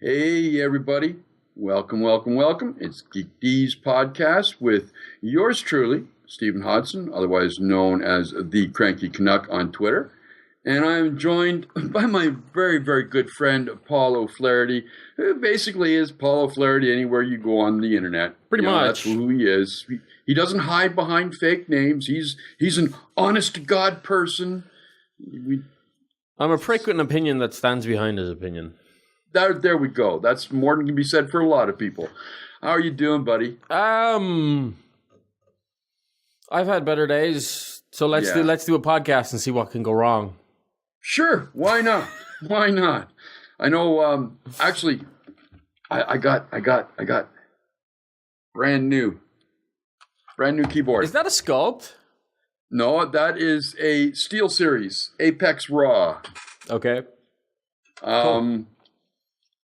Hey, everybody. Welcome, welcome, welcome. It's GeekD's podcast with yours truly, Stephen Hodson, otherwise known as the Cranky Canuck on Twitter. And I'm joined by my very, very good friend, Paul O'Flaherty, who basically is Paul O'Flaherty anywhere you go on the internet. Pretty much. That's who he is. He doesn't hide behind fake names. He's an honest-to-God person. I'm a prick with an opinion that stands behind his opinion. There we go. That's more than can be said for a lot of people. How are you doing, buddy? I've had better days, so let's do a podcast and see what can go wrong. Sure, why not? Why not? I know. Actually, I got brand new keyboard. Is that a sculpt? No, that is a SteelSeries Apex Raw. Okay. Cool.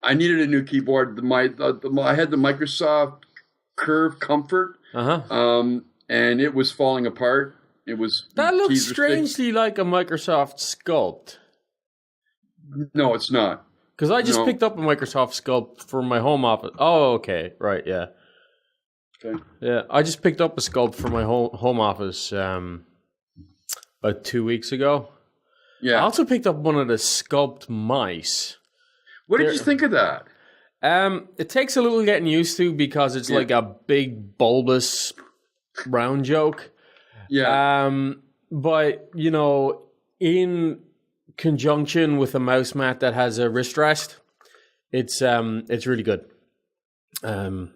I needed a new keyboard. I had the Microsoft Curve Comfort, and it was falling apart. That looks strangely like a Microsoft Sculpt. No, it's not. Because I just picked up a Microsoft Sculpt for my home office. Oh, okay, right, yeah. Okay. Yeah, I just picked up a Sculpt for my home office about 2 weeks ago. Yeah. I also picked up one of the Sculpt mice. What did you think of that? It takes a little getting used to because it's like a big bulbous round joke. Yeah. But you know, in conjunction with a mouse mat that has a wrist rest, it's really good. Helps,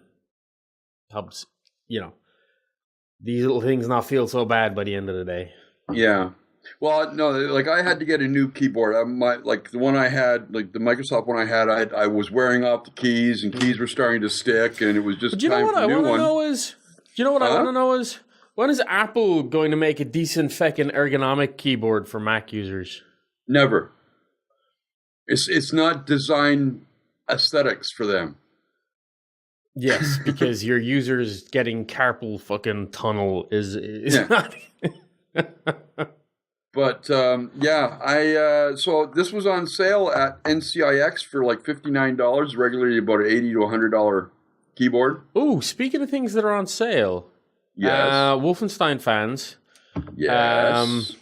these little things not feel so bad by the end of the day. Yeah. Well, no, like I had to get a new keyboard. The one I had, like the Microsoft one I had, I was wearing off the keys, and keys were starting to stick, and it was just time for a new one. I want to know is, when is Apple going to make a decent feckin' ergonomic keyboard for Mac users? Never. It's not design aesthetics for them. Yes, because your users getting carpal fucking tunnel is not. But so this was on sale at NCIX for like $59, regularly about an $80 to $100 keyboard. Ooh, speaking of things that are on sale, yes, Wolfenstein fans, yes,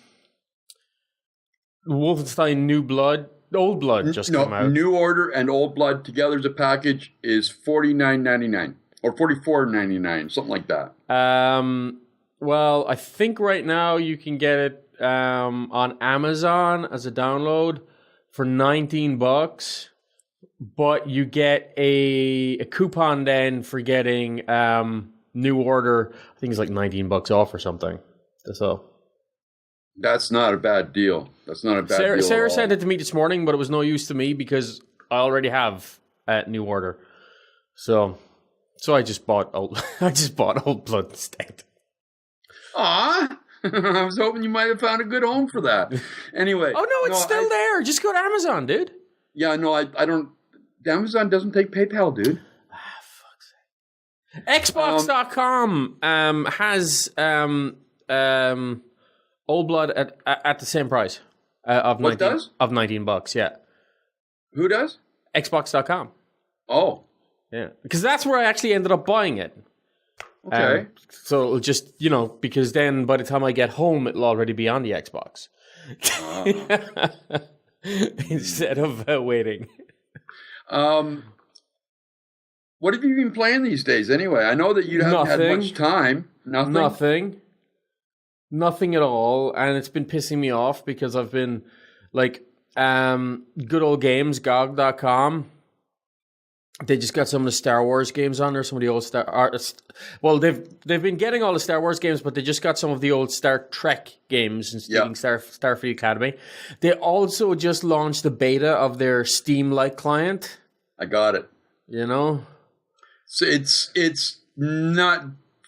Wolfenstein Old Blood just came out. New Order and Old Blood together as a package is $49.99 or $44.99, something like that. Well, I think right now you can get it on Amazon as a download for $19, but you get a coupon then for getting New Order. I think it's like $19 off or something. So that's not a bad deal. That's not a bad deal. Sarah sent it to me this morning, but it was no use to me because I already have New Order. So I just bought Old Blood instead. Ah. I was hoping you might have found a good home for that. Anyway. Oh, no, it's still there. Just go to Amazon, dude. Yeah, no, I don't. Amazon doesn't take PayPal, dude. Fuck's sake. Xbox.com has Old Blood at the same price of $19. Yeah. Who does? Xbox.com. Oh. Yeah. Because that's where I actually ended up buying it. Okay. So it'll just, because then by the time I get home, it'll already be on the Xbox. Instead of waiting. What have you been playing these days anyway? I know that you haven't had much time. Nothing at all. And it's been pissing me off because I've been like, good old games, GOG.com. They just got some of the Star Wars games on there. Some of the old they've been getting all the Star Wars games, but they just got some of the old Star Trek games, including Starfleet Academy. They also just launched the beta of their Steam-like client. I got it. So it's not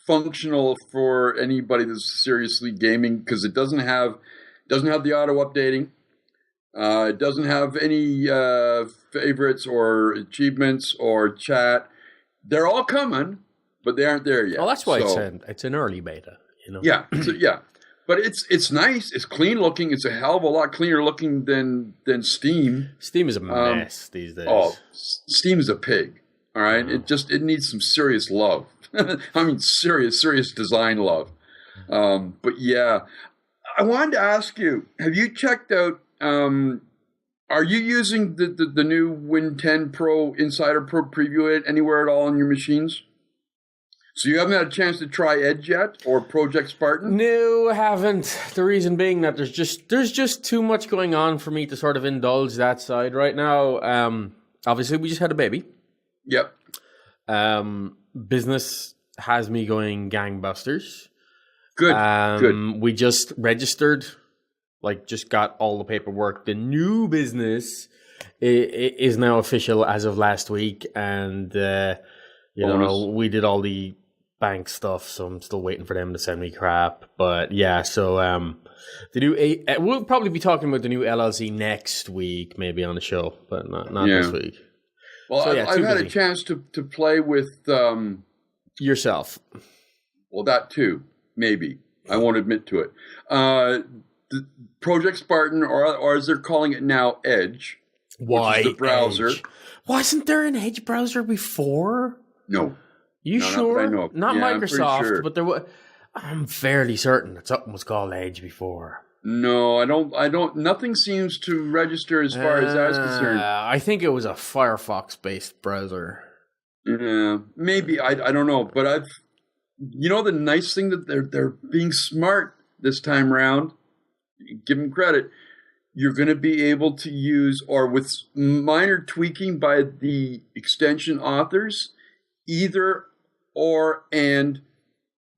functional for anybody that's seriously gaming because it doesn't have the auto updating. It doesn't have any favorites or achievements or chat. They're all coming, but they aren't there yet. Well, that's why it's an early beta. Yeah, but it's nice. It's clean looking. It's a hell of a lot cleaner looking than Steam. Steam is a mess these days. Oh, Steam is a pig. All right, it needs some serious love. I mean, serious design love. But yeah, I wanted to ask you: have you checked out? Are you using the new Win 10 Pro Insider Pro Preview anywhere at all on your machines? So you haven't had a chance to try Edge yet, or Project Spartan? No, I haven't. The reason being that there's just too much going on for me to sort of indulge that side right now. Obviously, we just had a baby. Yep. Business has me going gangbusters. Good. Good. We just registered, just got all the paperwork. The new business is now official as of last week, and we did all the bank stuff, so I'm still waiting for them to send me crap. But yeah, so the new we'll probably be talking about the new LLC next week, maybe on the show, but not this week. Well, so, I've had a chance to play with yourself. Well, that too, maybe. I won't admit to it. The Project Spartan, or as they're calling it now, Edge. Why which is the browser? Edge? Wasn't there an Edge browser before? No. You sure? Not Microsoft, sure. But there was. I'm fairly certain that something was called Edge before. No, I don't. Nothing seems to register as far as that's concerned. I think it was a Firefox-based browser. Yeah, maybe. I don't know, but the nice thing that they're being smart this time around. Give them credit. You're going to be able to use, or with minor tweaking by the extension authors, either or and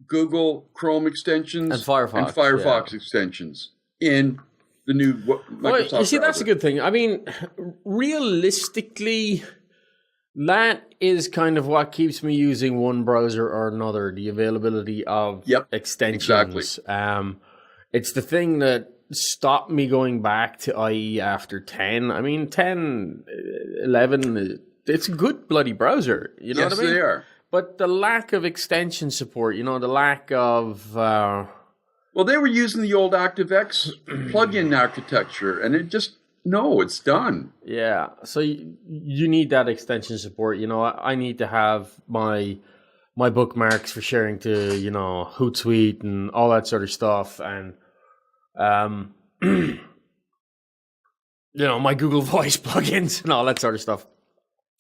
Google Chrome extensions and Firefox extensions in the new Microsoft browser. You see, that's a good thing. I mean, realistically, that is kind of what keeps me using one browser or another, the availability of extensions. Exactly. It's the thing that stopped me going back to IE after 10. I mean, 10, 11, it's a good bloody browser. You know what I mean? Yes, they are. But the lack of extension support, the lack of... Well, they were using the old ActiveX plugin architecture, and it's done. Yeah, so you need that extension support. I need to have my bookmarks for sharing to, Hootsuite and all that sort of stuff. And, my Google Voice plugins and all that sort of stuff.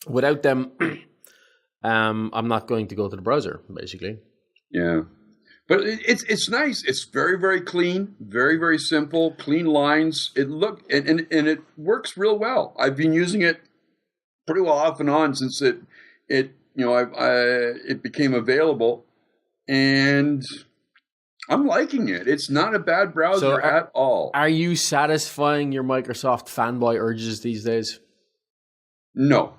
Without them... I'm not going to go to the browser, basically. Yeah. But it's nice. It's very, very clean, very, very simple, clean lines. And it works real well. I've been using it pretty well off and on since it became available, and I'm liking it. It's not a bad browser at all. Are you satisfying your Microsoft fanboy urges these days? No.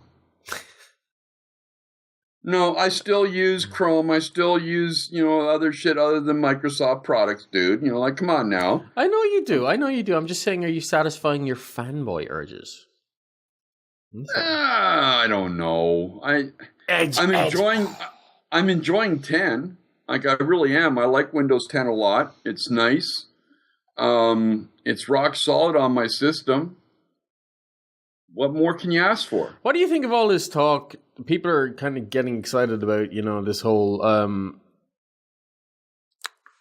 No, I still use Chrome. I still use, other shit other than Microsoft products, dude. Come on now. I know you do. I'm just saying, are you satisfying your fanboy urges? I don't know. I'm enjoying 10. Like, I really am. I like Windows 10 a lot. It's nice. It's rock solid on my system. What more can you ask for? What do you think of all this talk? People are kind of getting excited about, this whole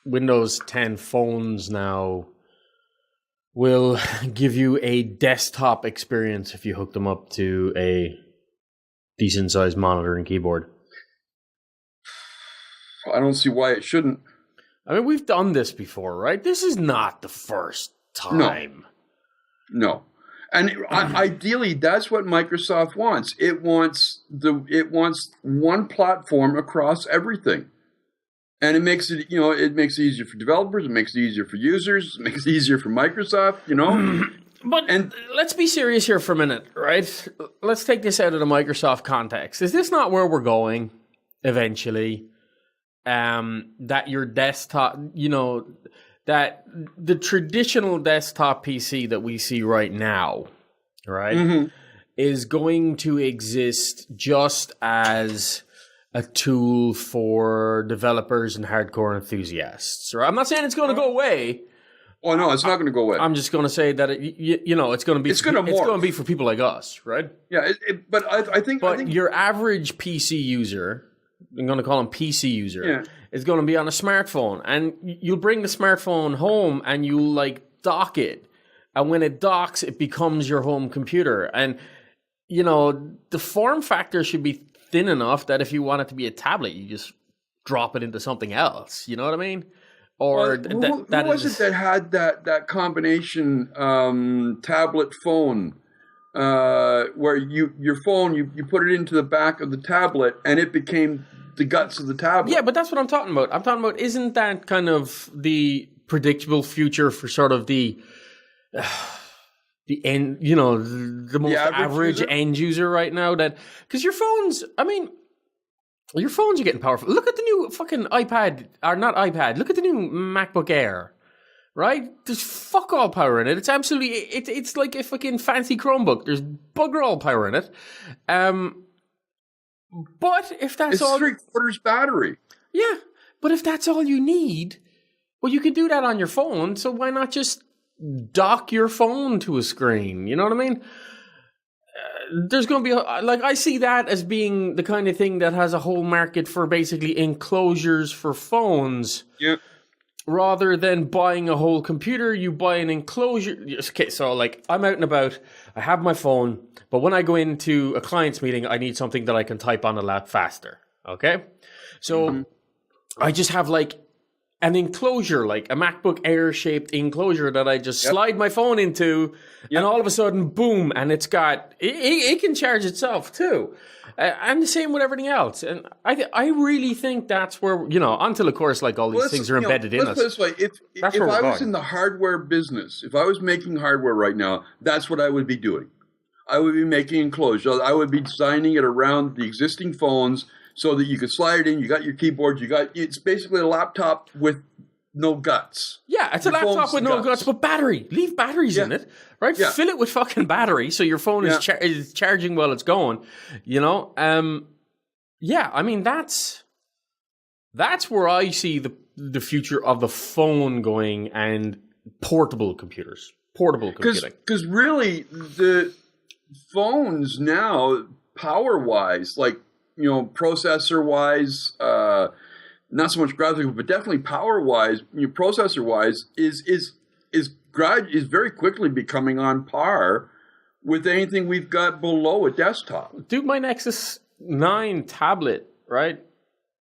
Windows 10 phones now will give you a desktop experience if you hook them up to a decent-sized monitor and keyboard. I don't see why it shouldn't. I mean, we've done this before, right? This is not the first time. No. And ideally, that's what Microsoft wants. It wants one platform across everything, and it makes it easier for developers. It makes it easier for users. It makes it easier for Microsoft. But let's be serious here for a minute, right? Let's take this out of the Microsoft context. Is this not where we're going eventually? That your desktop, that the traditional desktop PC that we see right now, right, is going to exist just as a tool for developers and hardcore enthusiasts. Or I'm not saying it's going to go away. Oh no, it's not going to go away. I'm just going to say that it's going to be. It's going to be for people like us, right? Yeah, but I think your average PC user, I'm going to call him PC user, is going to be on a smartphone, and you'll bring the smartphone home and you'll like dock it, and when it docks, it becomes your home computer, and the form factor should be thin enough that if you want it to be a tablet, you just drop it into something else. You know what I mean? Or who was it that had that combination tablet phone where your phone you put it into the back of the tablet and it became the guts of the tablet? Yeah, but that's what I'm talking about. I'm talking about, isn't that kind of the predictable future for sort of the end, the most average user? End user right now? That because your phones are getting powerful. Look at the new fucking iPad, or not iPad. Look at the new MacBook Air, right? There's fuck all power in it. It's absolutely, it's like a fucking fancy Chromebook. There's bugger all power in it. But if that's it's 3/4 battery. Yeah, but if that's all you need, well, you could do that on your phone. So why not just dock your phone to a screen? You know what I mean? There's going to be, I see that as being the kind of thing that has a whole market for basically enclosures for phones. Yep. Rather than buying a whole computer, you buy an enclosure. Okay, so like I'm out and about, I have my phone, but when I go into a client's meeting, I need something that I can type on a lot faster. Okay? So I just have like an enclosure, like a MacBook Air shaped enclosure that I just slide my phone into, and all of a sudden, boom, and it's got, it can charge itself too. And the same with everything else. And I really think that's where, until of course, like all these things are embedded in us. Let's put it this way, if I was in the hardware business, if I was making hardware right now, that's what I would be doing. I would be making enclosures. I would be designing it around the existing phones so that you could slide it in. You got your keyboard. It's basically a laptop with no guts. Yeah, it's a laptop with no guts, but battery. Leave batteries in it, right? Yeah. Fill it with fucking battery so your phone is charging while it's going. I mean that's where I see the future of the phone going, and portable computers, portable computing. Because really, the phones now, power-wise, like, processor-wise, not so much graphical, but definitely power-wise, processor-wise, is very quickly becoming on par with anything we've got below a desktop. Dude, my Nexus 9 tablet, right,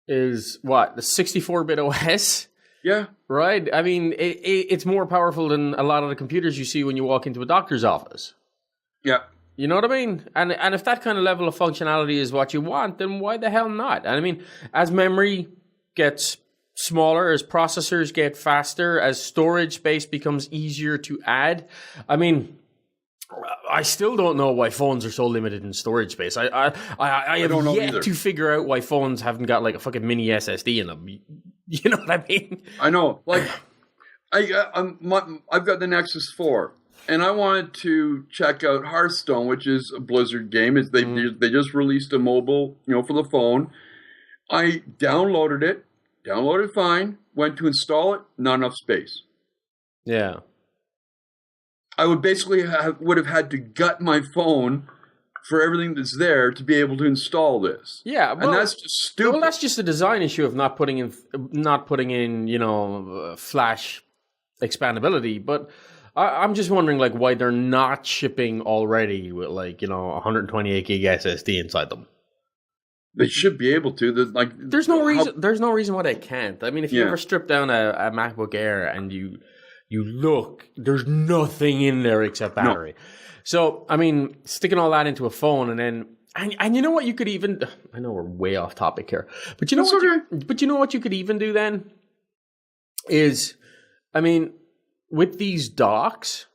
is what, the 64-bit OS? Yeah. Right? I mean, it's more powerful than a lot of the computers you see when you walk into a doctor's office. Yeah. You know what I mean? And if that kind of level of functionality is what you want, then why the hell not? And I mean, as memory gets smaller, as processors get faster, as storage space becomes easier to add, I mean, I still don't know why phones are so limited in storage space. I have yet to figure out why phones haven't got like a fucking mini SSD in them. You know what I mean? I know. Like, I've got the Nexus 4. And I wanted to check out Hearthstone, which is a Blizzard game. They just released a mobile, for the phone. I downloaded fine, went to install it, not enough space. Yeah. I would basically would have had to gut my phone for everything that's there to be able to install this. Yeah, well, and that's just stupid. Well, that's just a design issue of not putting in, Flash expandability, but I'm just wondering, like, why they're not shipping already with, 128 gig SSD inside them. They should be able to. There's no reason why they can't. I mean, if you ever strip down a MacBook Air and you look, there's nothing in there except battery. No. So, I mean, sticking all that into a phone and you know what you could even, I know we're way off topic here, but you know what you could even do then is, I mean, with these docks,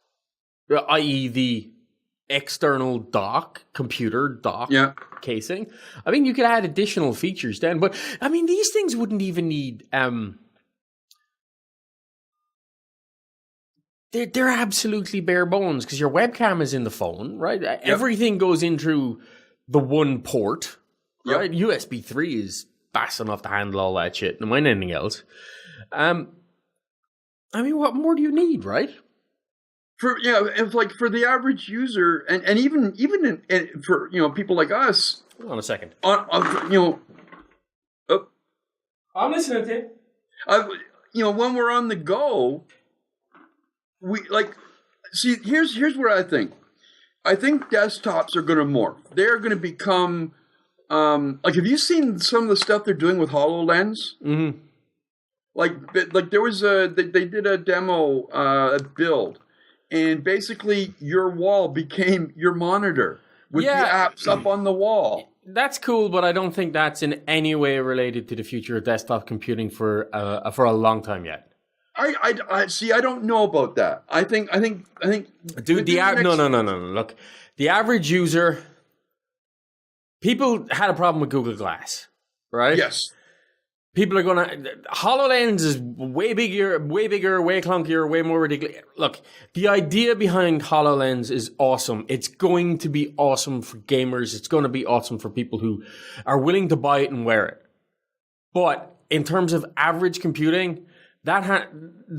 i.e. the external computer dock casing, I mean, you could add additional features then. But, I mean, these things wouldn't even need... They're absolutely bare bones because your webcam is in the phone, right? Yeah. Everything goes in through the one port. right? USB 3 is fast enough to handle all that shit. No mind anything else. I mean, what more do you need, right? If like for the average user, and even for people like us. Hold on a second. I'm listening to you. When we're on the go, we here's what I think. I think desktops are going to morph. They're going to become have you seen some of the stuff they're doing with HoloLens? Mm-hmm. Like there was they did a demo, a build, and basically your wall became your monitor with the apps up on the wall. That's cool, but I don't think that's in any way related to the future of desktop computing for a long time yet. I see. I don't know about that. I think. Dude, no. Look, the average user, people had a problem with Google Glass, right? Yes. People are HoloLens is way bigger, way clunkier, way more ridiculous. Look, the idea behind HoloLens is awesome. It's going to be awesome for gamers. It's going to be awesome for people who are willing to buy it and wear it. But in terms of average computing, that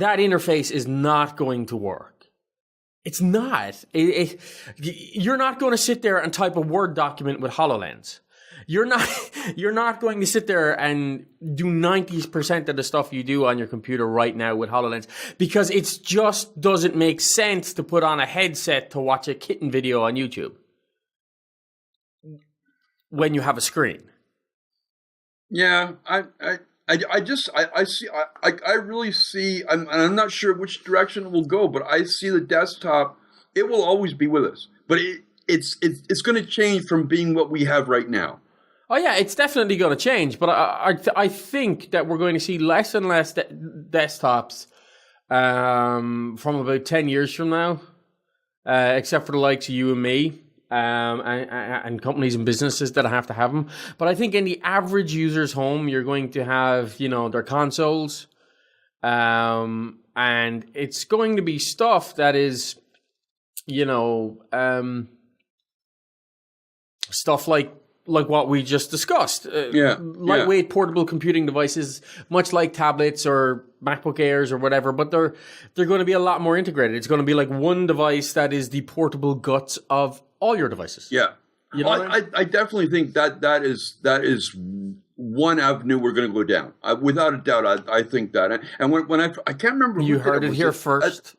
interface is not going to work. It's not. You're not going to sit there and type a Word document with HoloLens. You're not going to sit there and do 90% of the stuff you do on your computer right now with HoloLens, because it just doesn't make sense to put on a headset to watch a kitten video on YouTube when you have a screen. Yeah, I really see, I'm not sure which direction it will go, but I see the desktop. It will always be with us, but it's going to change from being what we have right now. Oh yeah, it's definitely going to change, but I think that we're going to see less and less desktops from about 10 years from now, except for the likes of you and me, and companies and businesses that have to have them. But I think in the average user's home, you're going to have, their consoles, and it's going to be stuff that is, stuff like what we just discussed. Lightweight portable computing devices, much like tablets or MacBook Airs or whatever, but they're going to be a lot more integrated. It's going to be like one device that is the portable guts of all your devices. Yeah. I definitely think that is one avenue we're going to go down. Without a doubt, I think that. And when I can't remember. You heard it here first.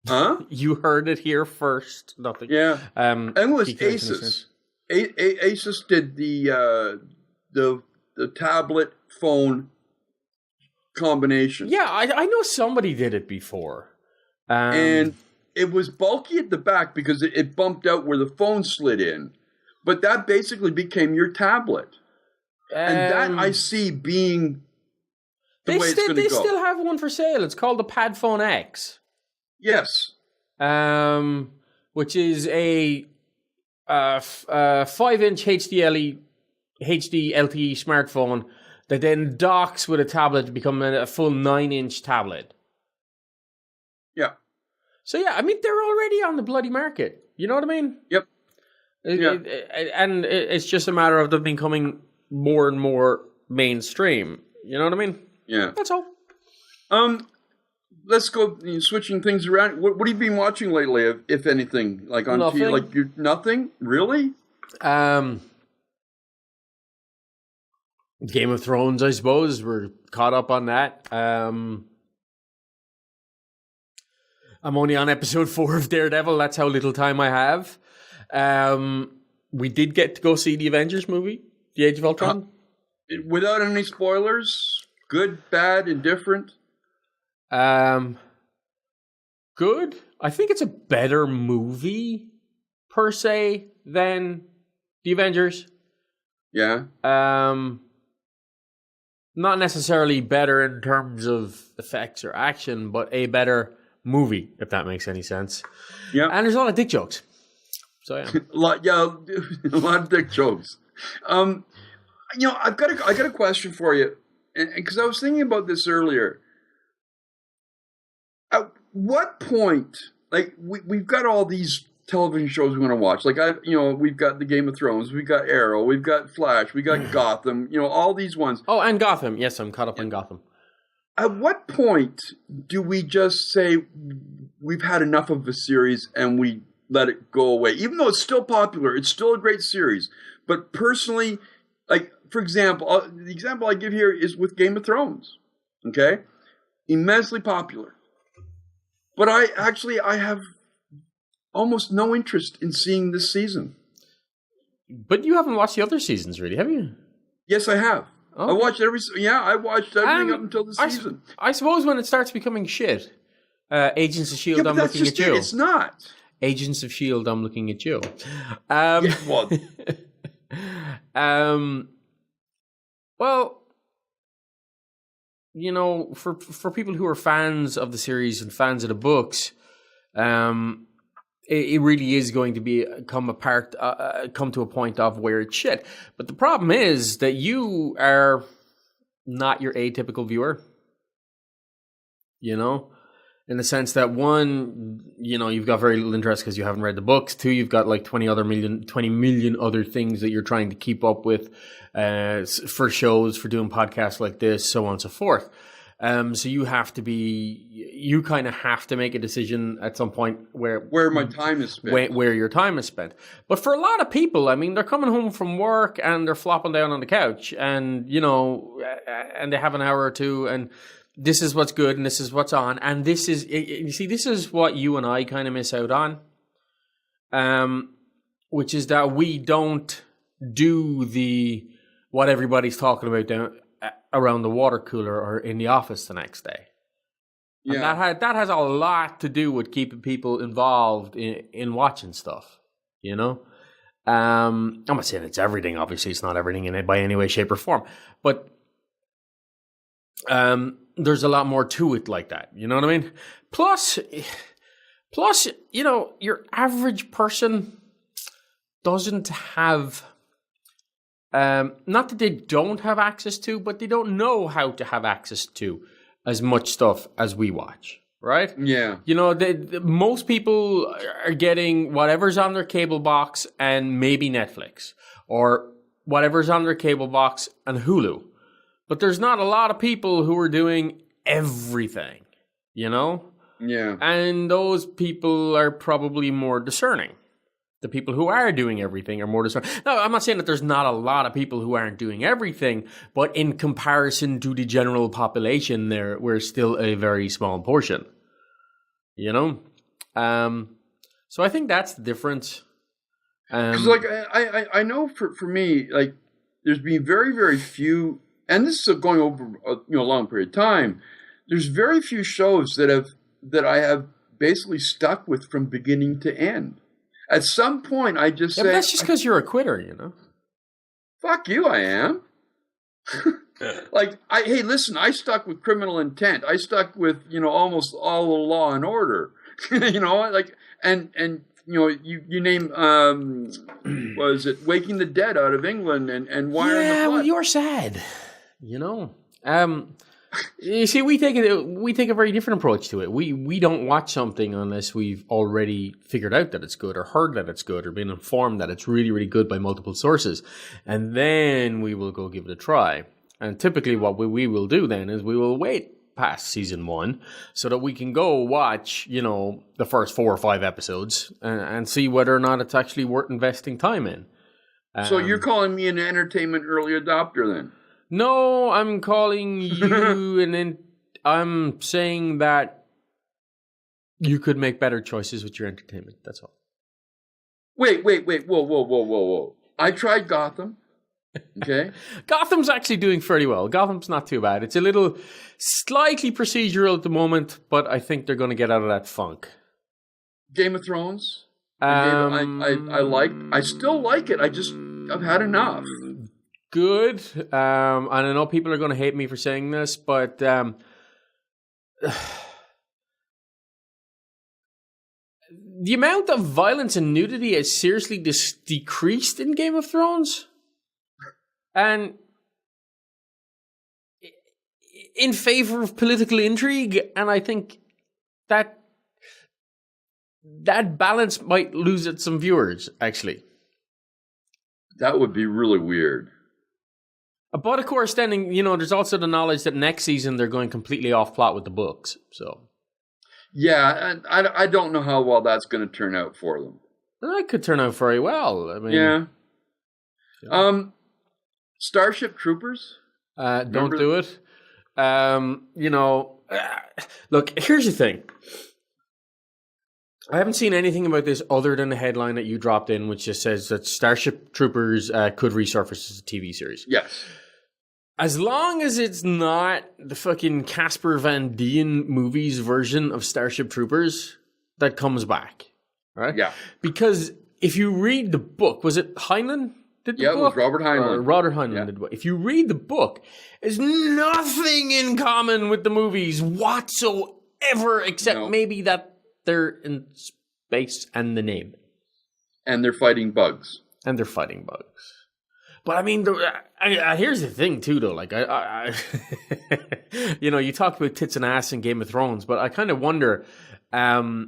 Huh? You heard it here first. Nothing. Yeah. And it was Asus. Asus did the tablet phone combination. Yeah, I know somebody did it before. And it was bulky at the back because it bumped out where the phone slid in. But that basically became your tablet. And that I see being the way it's going to go. They still have one for sale. It's called the Pad Phone X. Yes. Which is a 5-inch HD LTE smartphone that then docks with a tablet to become a full 9-inch tablet. Yeah. So yeah, I mean, they're already on the bloody market. You know what I mean? Yep. And it's just a matter of them becoming more and more mainstream. You know what I mean? Yeah. That's all. Let's go switching things around. What have you been watching lately, if anything? Like on nothing. TV? Like nothing? Really? Game of Thrones, I suppose. We're caught up on that. I'm only on episode 4 of Daredevil. That's how little time I have. We did get to go see the Avengers movie, The Age of Ultron. Without any spoilers? Good, bad, indifferent? Good. I think it's a better movie per se than the Avengers. Yeah. Not necessarily better in terms of effects or action, but a better movie, if that makes any sense. Yeah. And there's a lot of dick jokes. So yeah. a lot of dick jokes. I've got a question for you, because I was thinking about this earlier. At what point, like we've got all these television shows we want to watch. Like we've got the Game of Thrones, we've got Arrow, we've got Flash, we got Gotham. All these ones. Oh, and Gotham. Yes, I'm caught up on Gotham. At what point do we just say we've had enough of a series and we let it go away? Even though it's still popular, it's still a great series. But personally, like, for example, the example I give here is with Game of Thrones. Okay? Immensely popular. But I have almost no interest in seeing this season. But you haven't watched the other seasons, really, have you? Yes, I have. Okay. I watched everything up until the season. I suppose when it starts becoming shit, Agents of S.H.I.E.L.D., I'm looking at you. It's not. Agents of S.H.I.E.L.D., I'm looking at you. Well, for people who are fans of the series and fans of the books, it really is going to come to a point of where it's shit. But the problem is that you are not your atypical viewer. In the sense that one, you've got very little interest because you haven't read the books. Two, you've got like 20 million other things that you're trying to keep up with for shows, for doing podcasts like this, so on and so forth. So you kind of have to make a decision at some point where my time is spent. Where your time is spent. But for a lot of people, I mean, they're coming home from work and they're flopping down on the couch and, and they have an hour or two and this is what's good and this is what's on. And this is what you and I kind of miss out on. Which is that we don't do what everybody's talking about down around the water cooler or in the office the next day. Yeah. And that has a lot to do with keeping people involved in watching stuff, I'm not saying it's everything, obviously it's not everything in it by any way, shape or form, but there's a lot more to it like that, you know what I mean? Plus, your average person doesn't have not that they don't have access to, but they don't know how to have access to as much stuff as we watch, right? Yeah. Most people are getting whatever's on their cable box and maybe Netflix, or whatever's on their cable box and Hulu. But there's not a lot of people who are doing everything, Yeah. And those people are probably more discerning. The people who are doing everything are more discerning. Now, I'm not saying that there's not a lot of people who aren't doing everything, but in comparison to the general population, we're still a very small portion. So I think that's the difference. Because I know for me, like, there's been very, very few, and this is going over a long period of time. There's very few shows that I have basically stuck with from beginning to end. At some point, I just say... But that's just because you're a quitter, Fuck you, I am. Hey, listen, I stuck with Criminal Intent. I stuck with, almost all of Law and Order. And you name, was it Waking the Dead out of England and Wire in the Flood? Yeah, well, you're sad, You see, we take a very different approach to it. We don't watch something unless we've already figured out that it's good or heard that it's good or been informed that it's really, really good by multiple sources. And then we will go give it a try. And typically what we will do then is we will wait past season 1 so that we can go watch, the first 4 or 5 episodes and see whether or not it's actually worth investing time in. So you're calling me an entertainment early adopter then? No, I'm calling you, and then I'm saying that you could make better choices with your entertainment. That's all. Wait. Whoa. I tried Gotham. Okay. Gotham's actually doing fairly well. Gotham's not too bad. It's a little slightly procedural at the moment, but I think they're going to get out of that funk. Game of Thrones? I still like it. I've had enough. Good. And I know people are going to hate me for saying this, but the amount of violence and nudity has seriously decreased in Game of Thrones. And in favor of political intrigue, and I think that that balance might lose it some viewers, actually. That would be really weird. But of course, then, you know, there's also the knowledge that next season they're going completely off plot with the books. So, yeah, and I don't know how well that's going to turn out for them. That could turn out very well. I mean, yeah. Starship Troopers. Don't do it. You know, look. Here's the thing. I haven't seen anything about this other than the headline that you dropped in, which just says that Starship Troopers could resurface as a TV series. Yes. As long as it's not the fucking Casper Van Dien movies version of Starship Troopers that comes back, right? Yeah. Because if you read the book, was it Heinlein did the book? Yeah, it was Robert Heinlein. Robert Heinlein did the book. If you read the book, there's nothing in common with the movies whatsoever, except maybe that they're in space and the name. And they're fighting bugs. But I mean, here's the thing too, though. Like, I you know, you talked about tits and ass in Game of Thrones, but I kind of wonder how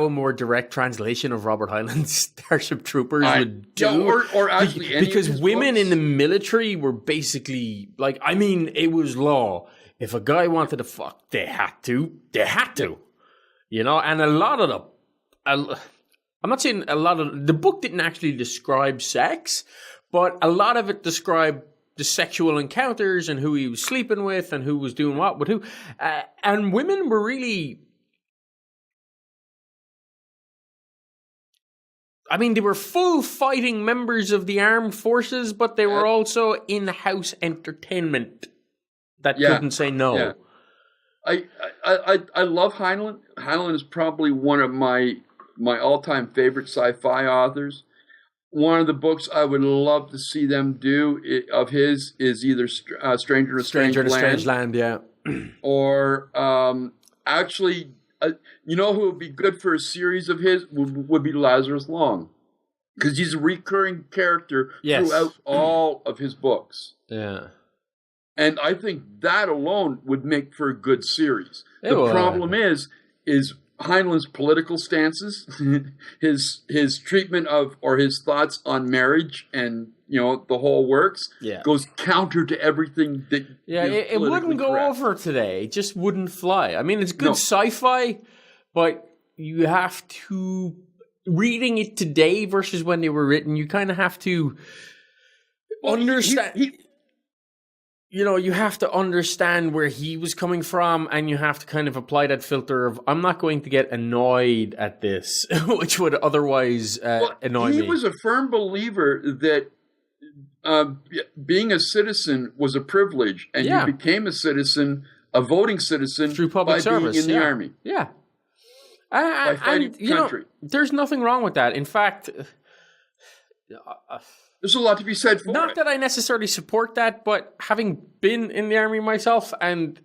a more direct translation of Robert Heinlein's Starship Troopers would do, or actually, because women in the military were basically like, I mean, it was law. If a guy wanted to fuck, they had to, you know, and a lot of the. I'm not saying a lot of the book didn't actually describe sex, but a lot of it described the sexual encounters and who he was sleeping with and who was doing what with who. And women were really, I mean, they were full fighting members of the armed forces, but they were also in-house entertainment that couldn't say no. Yeah. I love Heinlein. Heinlein is probably one of my all-time favorite sci-fi authors. One of the books I would love to see them do of his is either Stranger in a Strange Land, yeah. Or actually, you know who would be good for a series of his would be Lazarus Long, because he's a recurring character throughout all of his books. Yeah. And I think that alone would make for a good series. The problem is Heinlein's political stances, his treatment of, or his thoughts on marriage and, you know, the whole works goes counter to everything that it wouldn't go over today. It just wouldn't fly. I mean, it's good sci-fi, but you have to, reading it today versus when they were written, you kind of have to understand... You know, you have to understand where he was coming from, and you have to kind of apply that filter of, I'm not going to get annoyed at this, which would otherwise annoy me. He was a firm believer that being a citizen was a privilege, and you became a citizen, a voting citizen, through public service, being in the army. Yeah. By fighting the country. Know, there's nothing wrong with that. In fact... There's a lot to be said for it. Not that I necessarily support that, but having been in the army myself and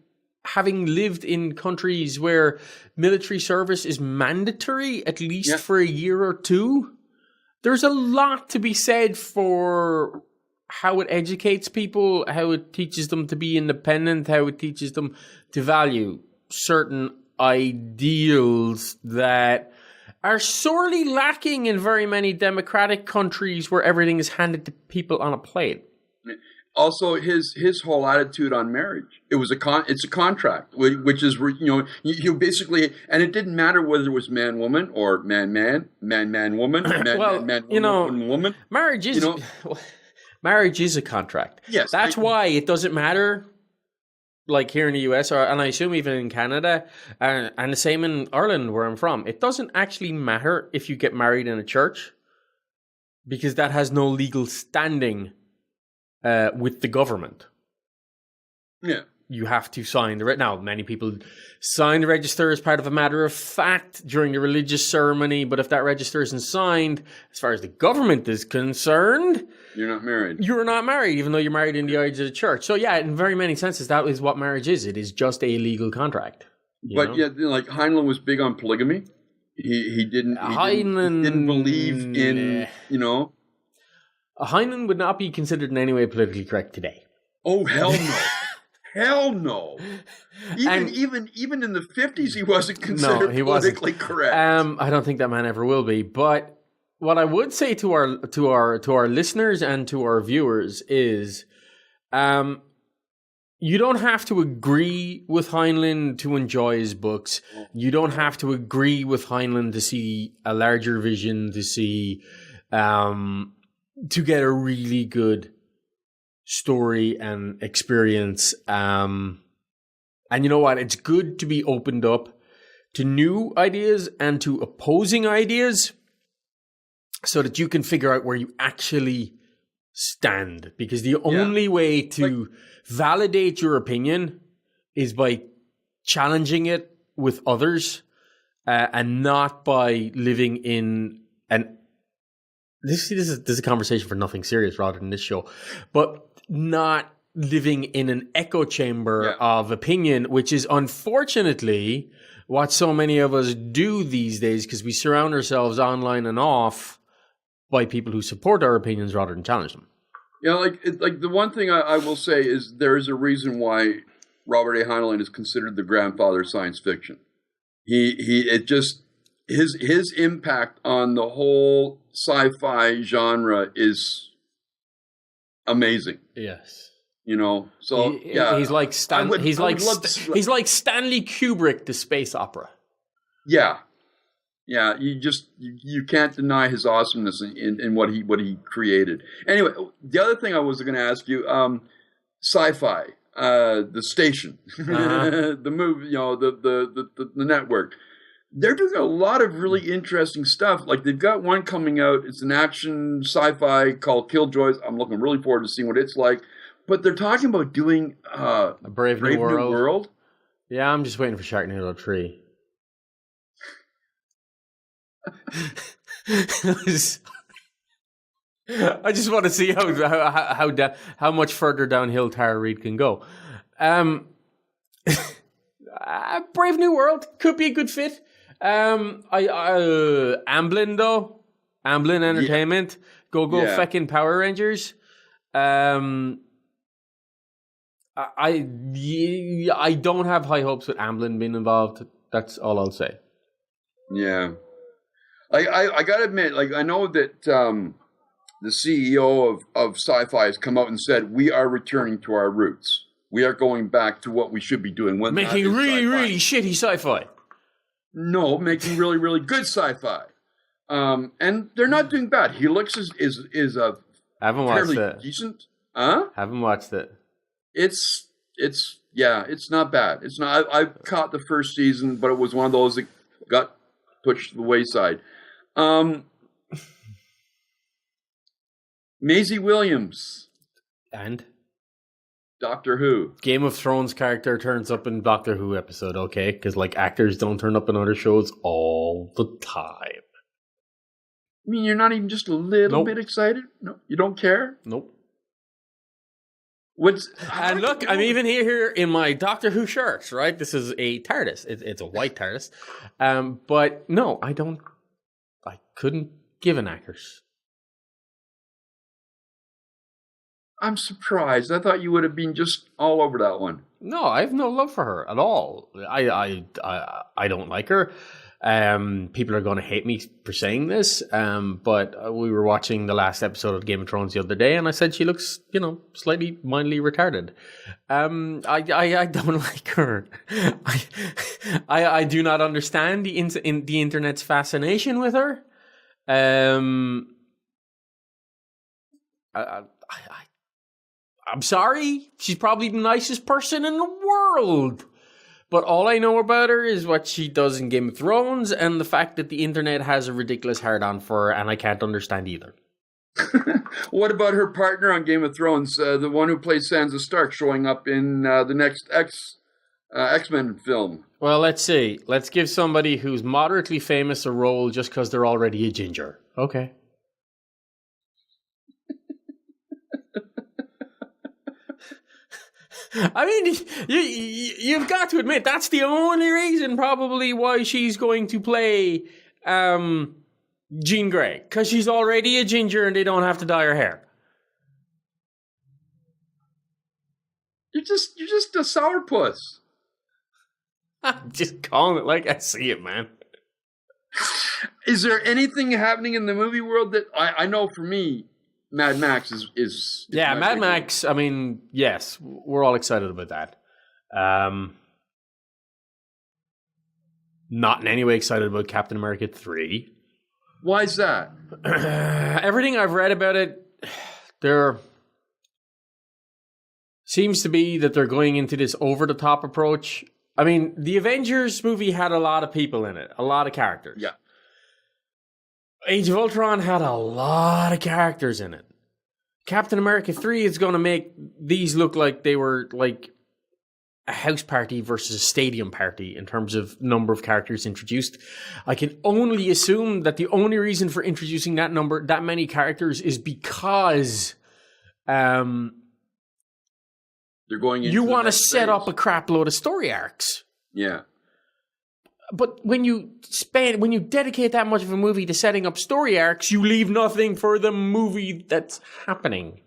having lived in countries where military service is mandatory, at least for a year or two, there's a lot to be said for how it educates people, how it teaches them to be independent, how it teaches them to value certain ideals that are sorely lacking in very many democratic countries where everything is handed to people on a plate. Also, his whole attitude on marriage, it's a contract, which is, you know, you basically, and it didn't matter whether it was man woman or man woman, man woman. Marriage is a contract. Yes, that's why it doesn't matter. Like here in the US, and I assume even in Canada, and the same in Ireland where I'm from, it doesn't actually matter if you get married in a church, because that has no legal standing with the government. Yeah. You have to sign the... Now, many people sign the register as part of a matter of fact during the religious ceremony, but if that register isn't signed, as far as the government is concerned... You're not married. You're not married, even though you're married in the eyes of the church. So yeah, in very many senses, that is what marriage is. It is just a legal contract. But yeah, like Heinlein was big on polygamy. He didn't believe in, you know... Heinlein would not be considered in any way politically correct today. Oh, hell no. hell no. Even in the 50s, he wasn't considered politically correct. I don't think that man ever will be. But what I would say to our listeners and to our viewers is, you don't have to agree with Heinlein to enjoy his books. You don't have to agree with Heinlein to see a larger vision, to see, to get a really good story and experience. And you know what? It's good to be opened up to new ideas and to opposing ideas so that you can figure out where you actually stand. Because the only way to validate your opinion is by challenging it with others, and not by living in an... This is a conversation for nothing serious rather than this show. But not living in an echo chamber of opinion, which is unfortunately what so many of us do these days, because we surround ourselves online and off by people who support our opinions rather than challenge them. Yeah, like the one thing I will say is there is a reason why Robert A. Heinlein is considered the grandfather of science fiction. His impact on the whole sci-fi genre is amazing. Yes. You know, so he's like Stanley Kubrick to space opera. Yeah. Yeah, you can't deny his awesomeness in what he created. Anyway, the other thing I was going to ask you, sci-fi, the station, the movie, you know, the network. They're doing a lot of really interesting stuff. Like they've got one coming out. It's an action sci-fi called Killjoys. I'm looking really forward to seeing what it's like. But they're talking about doing A Brave New World. Yeah, I'm just waiting for Sharknado 3. I just want to see how much further downhill Tara Reid can go. Brave New World could be a good fit. Amblin though, Amblin Entertainment, go feckin' Power Rangers. I don't have high hopes with Amblin being involved. That's all I'll say. Yeah. I gotta admit, like I know that the CEO of Sci-Fi has come out and said we are returning to our roots. We are going back to what we should be doing. Making really shitty sci-fi. No, making really, really good sci-fi. And they're not doing bad. Helix is a haven't watched fairly it. decent. Huh? Haven't watched it. It's not bad. It's not. I caught the first season, but it was one of those that got pushed to the wayside. Maisie Williams and Doctor Who. Game of Thrones character turns up in Doctor Who episode, okay? Because like actors don't turn up in other shows all the time. I mean, you're not even just a little bit excited? No, you don't care? Nope. And look, I'm even here in my Doctor Who shirt, right? This is a TARDIS. It's a white TARDIS. But no, I couldn't give an actress. I'm surprised. I thought you would have been just all over that one. No, I have no love for her at all. I don't like her. People are going to hate me for saying this, but we were watching the last episode of Game of Thrones the other day, and I said she looks, slightly mildly retarded. I don't like her. I do not understand the internet's fascination with her. I'm sorry. She's probably the nicest person in the world. But all I know about her is what she does in Game of Thrones and the fact that the internet has a ridiculous hard-on for her, and I can't understand either. What about her partner on Game of Thrones, the one who plays Sansa Stark, showing up in the next X-Men film? Well, let's see. Let's give somebody who's moderately famous a role just because they're already a ginger. Okay. I mean, you've got to admit that's the only reason probably why she's going to play Jean Grey, because she's already a ginger and they don't have to dye her hair. You're just a sourpuss. I'm just calling it like I see it, man. Is there anything happening in the movie world that I know for me, Mad Max is yeah, Mad Max. I mean, yes, we're all excited about that. Not in any way excited about Captain America 3. Why is that? Everything I've read about it, there seems to be that they're going into this over-the-top approach. I mean, the Avengers movie had a lot of people in it, a lot of characters. Yeah. Age of Ultron had a lot of characters in it. Captain America 3 is going to make these look like they were like a house party versus a stadium party in terms of number of characters introduced. I can only assume that the only reason for introducing that many characters is because they're going into you want to set up a crap load of story arcs. Yeah. But when you dedicate that much of a movie to setting up story arcs, you leave nothing for the movie that's happening.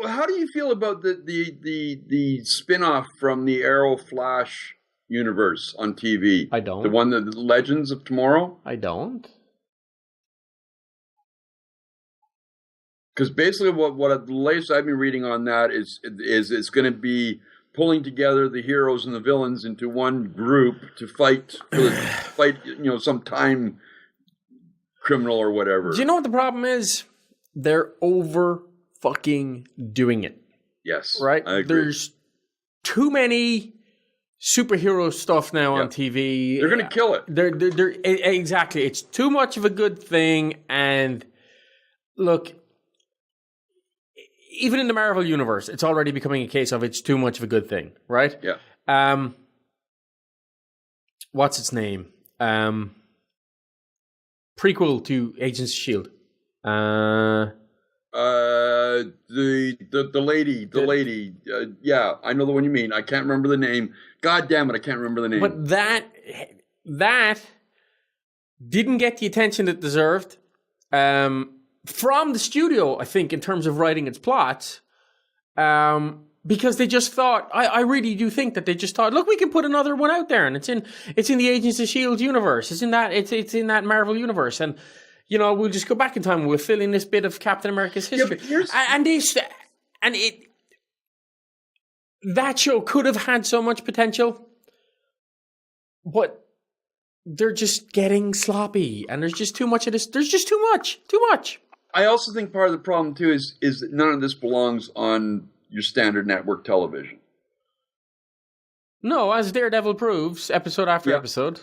How do you feel about the spin-off from the Arrow Flash universe on TV? I don't. The one that the Legends of Tomorrow? I don't. Because basically what the latest I've been reading on that is it's going to be pulling together the heroes and the villains into one group to fight some time criminal or whatever. Do you know what the problem is? They're over fucking doing it. Yes. Right? I agree. There's too many superhero stuff now on TV. They're going to kill it. They're exactly. It's too much of a good thing. And look, even in the Marvel universe, it's already becoming a case of it's too much of a good thing, right? Yeah. What's its name? Prequel to Agents of S.H.I.E.L.D. The lady. Yeah, I know the one you mean. I can't remember the name. God damn it, I can't remember the name. But that didn't get the attention it deserved. From the studio, I think, in terms of writing its plots, because they just thought, I really do think that they just thought, look, we can put another one out there, and it's in the Agents of S.H.I.E.L.D. universe, it's in that Marvel universe, and we'll just go back in time, we'll fill in this bit of Captain America's history, that show could have had so much potential, but they're just getting sloppy, and there's just too much of this. There's just too much. I also think part of the problem, too, is that none of this belongs on your standard network television. No, as Daredevil proves, episode after episode.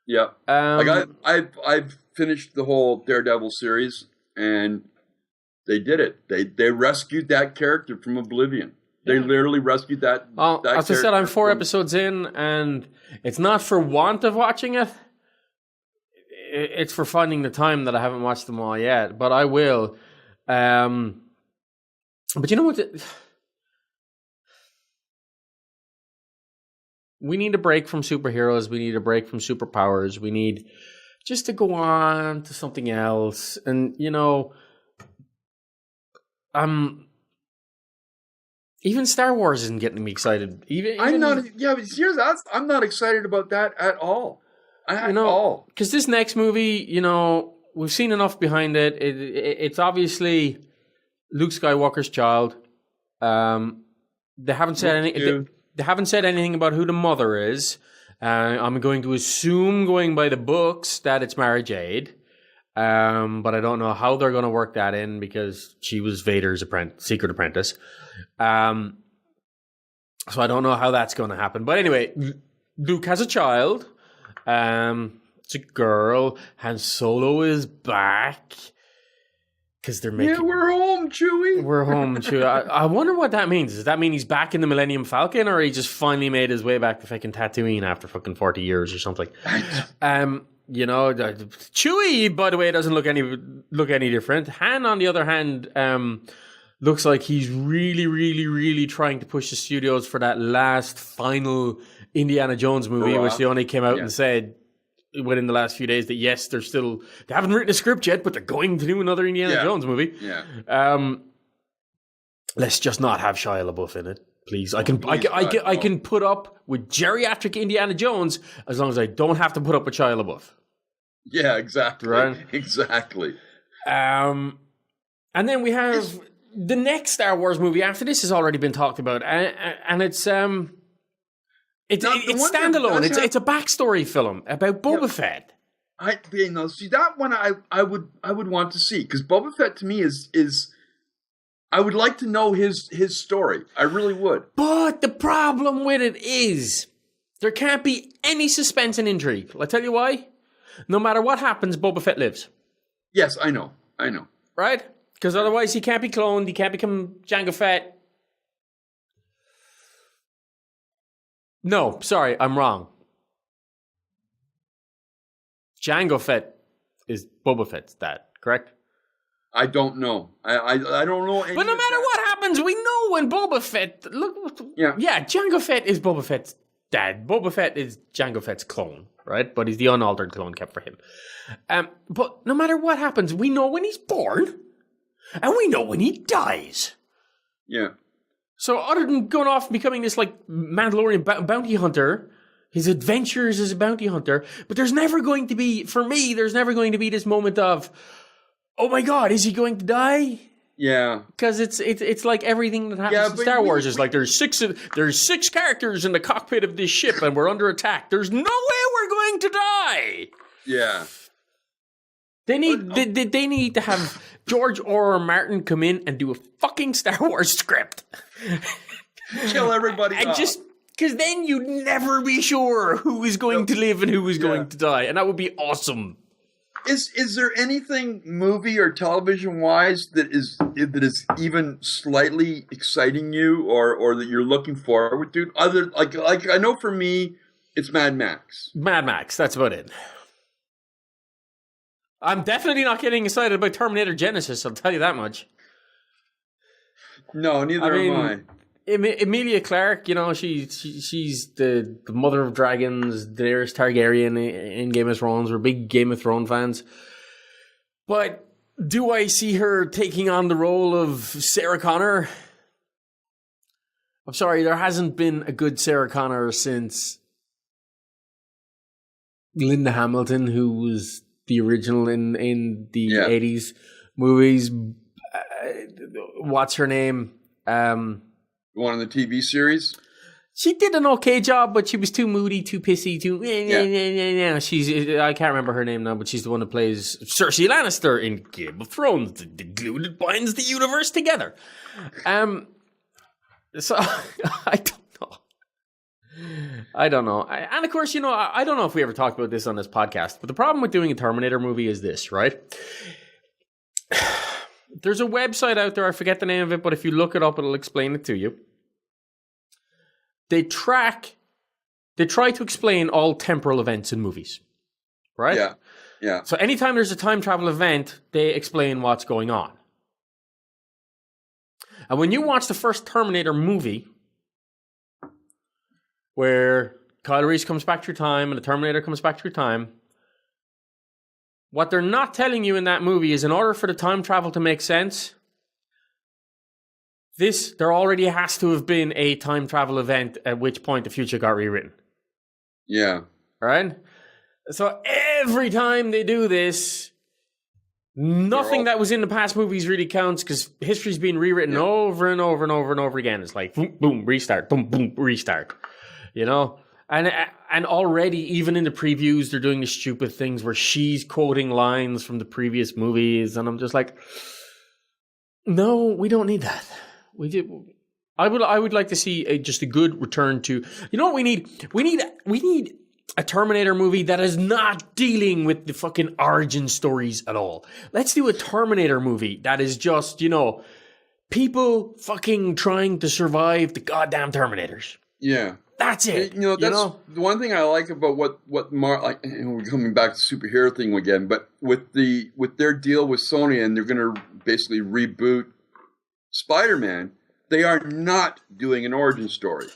Yeah. I've finished the whole Daredevil series, and they did it. They rescued that character from oblivion. They literally rescued that. Well, as I said, I'm 4 episodes in, and it's not for want of watching it. It's for finding the time that I haven't watched them all yet, but I will. But you know what? We need a break from superheroes. We need a break from superpowers. We need just to go on to something else. And, even Star Wars isn't getting me excited. I'm not excited about that at all. At all. Because this next movie, we've seen enough behind it. It's obviously Luke Skywalker's child. They haven't said anything. They haven't said anything about who the mother is. I'm going to assume, going by the books, that it's Mara Jade. But I don't know how they're going to work that in because she was Vader's secret apprentice. So I don't know how that's going to happen. But anyway, Luke has a child. It's a girl. Han Solo is back. Because they're making... Yeah, we're home, Chewie. We're home, Chewie. I wonder what that means. Does that mean he's back in the Millennium Falcon, or he just finally made his way back to fucking Tatooine after fucking 40 years or something? Chewie, by the way, doesn't look any different. Han, on the other hand, looks like he's really, really, really trying to push the studios for that last final Indiana Jones movie, which they only came out and said within the last few days that yes, they haven't written a script yet, but they're going to do another Indiana Jones movie. Yeah. Let's just not have Shia LaBeouf in it, please. I can put up with geriatric Indiana Jones as long as I don't have to put up with Shia LaBeouf. Yeah, exactly. Right? Exactly. And then we have the next Star Wars movie after this has already been talked about, and it's standalone. It's a backstory film about Boba Fett. See that one I would want to see, because Boba Fett to me is I would like to know his story. I really would. But the problem with it is there can't be any suspense and intrigue. I'll tell you why. No matter what happens, Boba Fett lives. Yes, I know. Right? Because otherwise he can't be cloned. He can't become Jango Fett. No, sorry, I'm wrong. Jango Fett is Boba Fett's dad, correct? I don't know. I don't know. But no matter what happens, we know when Boba Fett... Yeah, Jango Fett is Boba Fett's dad. Boba Fett is Jango Fett's clone, right? But he's the unaltered clone kept for him. But no matter what happens, we know when he's born, and we know when he dies. Yeah. So other than going off and becoming this like Mandalorian bounty hunter, his adventures as a bounty hunter, but there's never going to be this moment of, oh my God, is he going to die? Yeah, because it's like everything that happens in Star Wars is like there's six characters in the cockpit of this ship and we're under attack. There's no way we're going to die. Yeah, they need to have George R.R. Martin come in and do a fucking Star Wars script, kill everybody and off. Just because then you'd never be sure who is going to live and who is going to die, and that would be awesome. Is there anything movie or television wise that is even slightly exciting you or that you're looking forward to? Other like I know for me, it's Mad Max. Mad Max, that's about it. I'm definitely not getting excited about Terminator Genesis, I'll tell you that much. No, neither am I. Emilia Clarke, she's the mother of dragons, Daenerys Targaryen in Game of Thrones. We're big Game of Thrones fans. But do I see her taking on the role of Sarah Connor? I'm sorry, there hasn't been a good Sarah Connor since Linda Hamilton, who was the original in the 80s movies. What's her name? One in the TV series? She did an okay job, but she was too moody, too pissy, I can't remember her name now, but she's the one that plays Cersei Lannister in Game of Thrones, the glue that binds the universe together. So, I don't know. And of course, I don't know if we ever talked about this on this podcast, but the problem with doing a Terminator movie is this, right? There's a website out there, I forget the name of it, but if you look it up, it'll explain it to you. They try to explain all temporal events in movies, right? Yeah. So anytime there's a time travel event, they explain what's going on. And when you watch the first Terminator movie, where Kyle Reese comes back through time and the Terminator comes back through time, what they're not telling you in that movie is in order for the time travel to make sense, there already has to have been a time travel event at which point the future got rewritten. Yeah. All right? So every time they do this, nothing that was in the past movies really counts because history's being rewritten over and over and over and over again. It's like, boom, boom, restart, boom, boom, restart. And already, even in the previews, they're doing the stupid things where she's quoting lines from the previous movies, and I'm just like, no, we don't need that. I would like to see just a good return to. You know what we need? We need a Terminator movie that is not dealing with the fucking origin stories at all. Let's do a Terminator movie that is just people fucking trying to survive the goddamn Terminators. Yeah. That's it. The one thing I like about what we're coming back to the superhero thing again, but with their deal with Sony and they're going to basically reboot Spider-Man, they are not doing an origin story.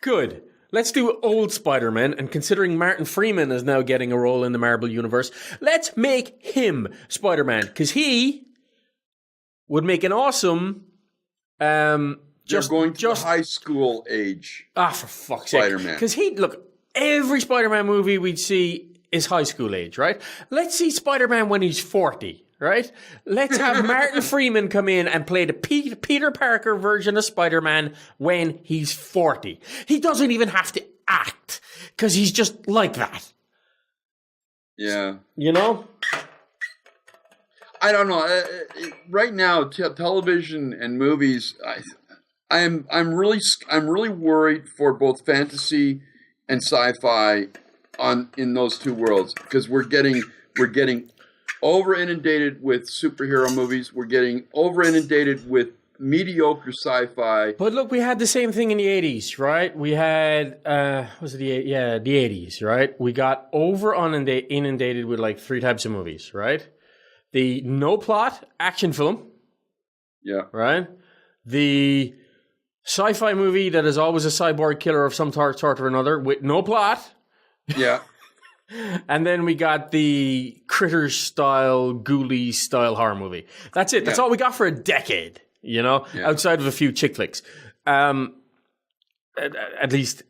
Good. let's do old Spider-Man, and considering Martin Freeman is now getting a role in the Marvel Universe, let's make him Spider-Man, because he would make an awesome... just high school age. For fuck's sake. Spider-Man. Because every Spider-Man movie we'd see is high school age, right? Let's see Spider-Man when he's 40, right? Let's have Martin Freeman come in and play the Peter Parker version of Spider-Man when he's 40. He doesn't even have to act, because he's just like that. Yeah. You know? I don't know. Right now, television and movies, I'm really worried for both fantasy and sci-fi in those two worlds, because we're getting over inundated with superhero movies. We're getting over inundated with mediocre sci-fi. But look, we had the same thing in the 80s, right? We had the 80s, right? We got over inundated with like three types of movies, right? The no plot action film. Yeah. Right? The sci-fi movie that is always a cyborg killer of some sort or another with no plot. Yeah. And then we got the Critters style, Ghoulies style horror movie. That's it. That's all we got for a decade, you know, outside of a few chick flicks. At least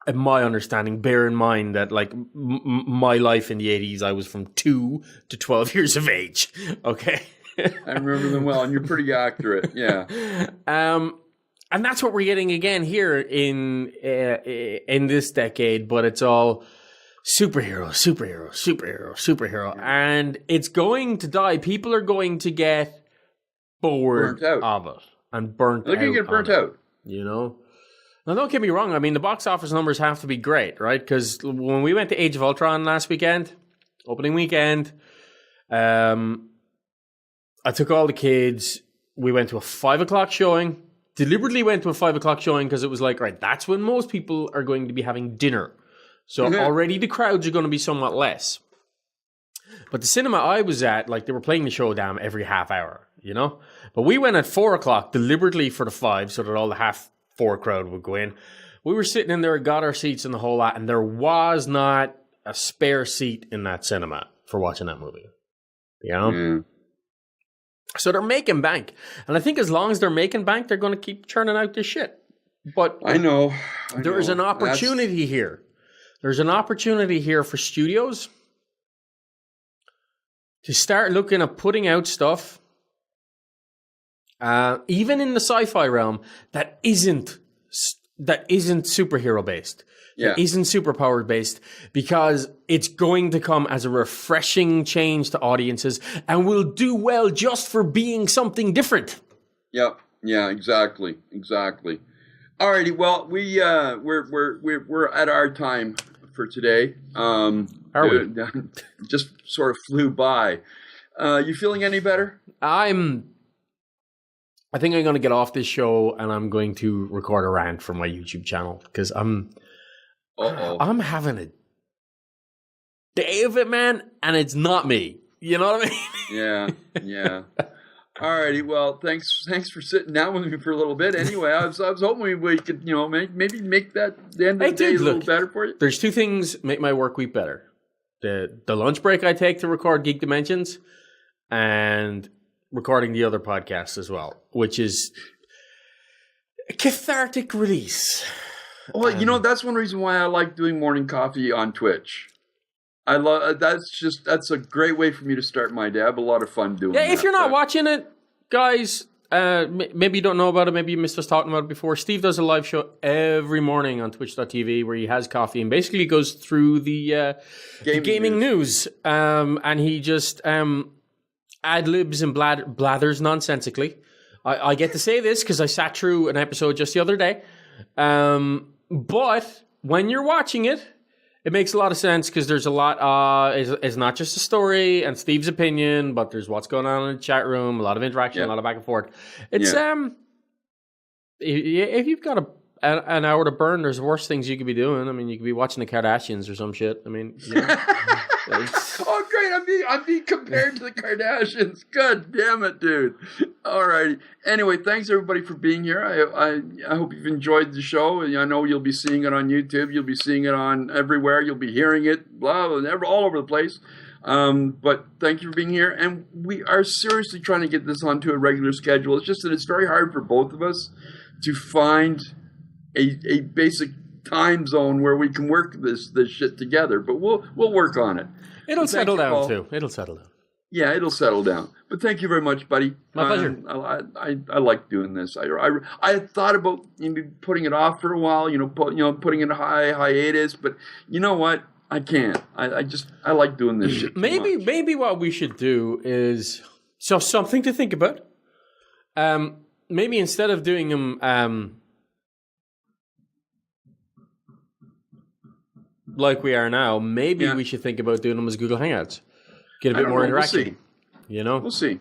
in my understanding, bear in mind that like my life in the 80s, I was from 2 to 12 years of age. Okay. I remember them well, and you're pretty accurate. Yeah. And that's what we're getting again here in this decade, but it's all superhero, and it's going to die. People are going to get bored of it and burnt out. They're going to get burnt out. You know? Now, don't get me wrong. I mean, the box office numbers have to be great, right? Because when we went to Age of Ultron last weekend, opening weekend, I took all the kids. We went to a 5 o'clock showing. Deliberately went to a 5 o'clock showing because it was like, right, that's when most people are going to be having dinner. So already the crowds are going to be somewhat less. But the cinema I was at, like, they were playing the show down every half hour, you know? But we went at 4 o'clock deliberately for the 5 so that all the half 4 crowd would go in. We were sitting in there, got our seats and the whole lot, and there was not a spare seat in that cinema for watching that movie. You know? Mm. So they're making bank. And I think as long as they're making bank, they're going to keep churning out this shit. But I know. There's an opportunity here. There's an opportunity here for studios to start looking at putting out stuff, even in the sci-fi realm, that isn't superhero based. That isn't superpower based, because it's going to come as a refreshing change to audiences and will do well just for being something different. Yep. Yeah, exactly. All righty. Well, we're at our time for today. Are we? Just sort of flew by. You feeling any better? I think I'm going to get off this show and I'm going to record a rant for my YouTube channel, because I'm having a day of it, man, and it's not me. You know what I mean? Yeah. All righty. Well, thanks for sitting down with me for a little bit. Anyway, I was hoping we could, maybe make that the end of the day a little better for you. There's two things make my work week better: the lunch break I take to record Geek Dimensions, and recording the other podcast as well, which is a cathartic release. Well, that's one reason why I like doing morning coffee on Twitch. I love that's a great way for me to start my day. I have a lot of fun doing that. Yeah, if you're not watching it, guys, maybe you don't know about it, maybe you missed us talking about it before. Steve does a live show every morning on twitch.tv where he has coffee and basically goes through the gaming news. And he just ad-libs and blathers nonsensically. I get to say this because I sat through an episode just the other day. But when you're watching it, it makes a lot of sense because there's a lot, it's not just a story and Steve's opinion, but there's what's going on in the chat room, a lot of interaction, a lot of back and forth. It's, if you've got an hour to burn. There's worse things you could be doing. I mean, you could be watching the Kardashians or some shit. I mean, Oh, great! I'm being compared to the Kardashians. God damn it, dude! All right. Anyway, thanks everybody for being here. I hope you've enjoyed the show. I know you'll be seeing it on YouTube. You'll be seeing it on everywhere. You'll be hearing it, all over the place. But thank you for being here. And we are seriously trying to get this onto a regular schedule. It's just that it's very hard for both of us to find a basic time zone where we can work this shit together. But we'll work on it. It'll settle down too. It'll settle down. Yeah, it'll settle down. But thank you very much, buddy. My pleasure. I like doing this. I had thought about maybe putting it off for a while. Putting it in hiatus. But you know what? I can't. I like doing this shit. Maybe what we should do is something to think about. Maybe instead of doing them like we are now, maybe we should think about doing them as Google Hangouts. Get a bit more interactive. We'll see.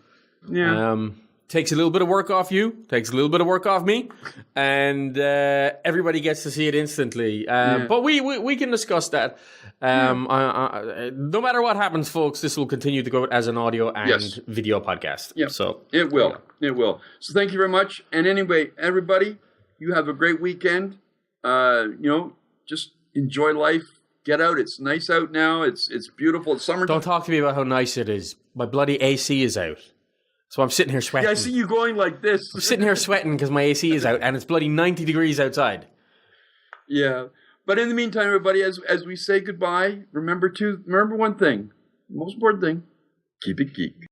Yeah. Takes a little bit of work off you, takes a little bit of work off me, and everybody gets to see it instantly. But we can discuss that. No matter what happens, folks, this will continue to go as an audio and video podcast. Yeah. So it will. It will. So thank you very much. And anyway, everybody, you have a great weekend. Just enjoy life. Get out. It's nice out now. It's beautiful. It's summer. Don't talk to me about how nice it is. My bloody AC is out. So I'm sitting here sweating. Yeah, I see you going like this. I'm sitting here sweating because my AC is out and it's bloody 90 degrees outside. Yeah. But in the meantime, everybody, as we say goodbye, remember one thing. The most important thing, keep it geek.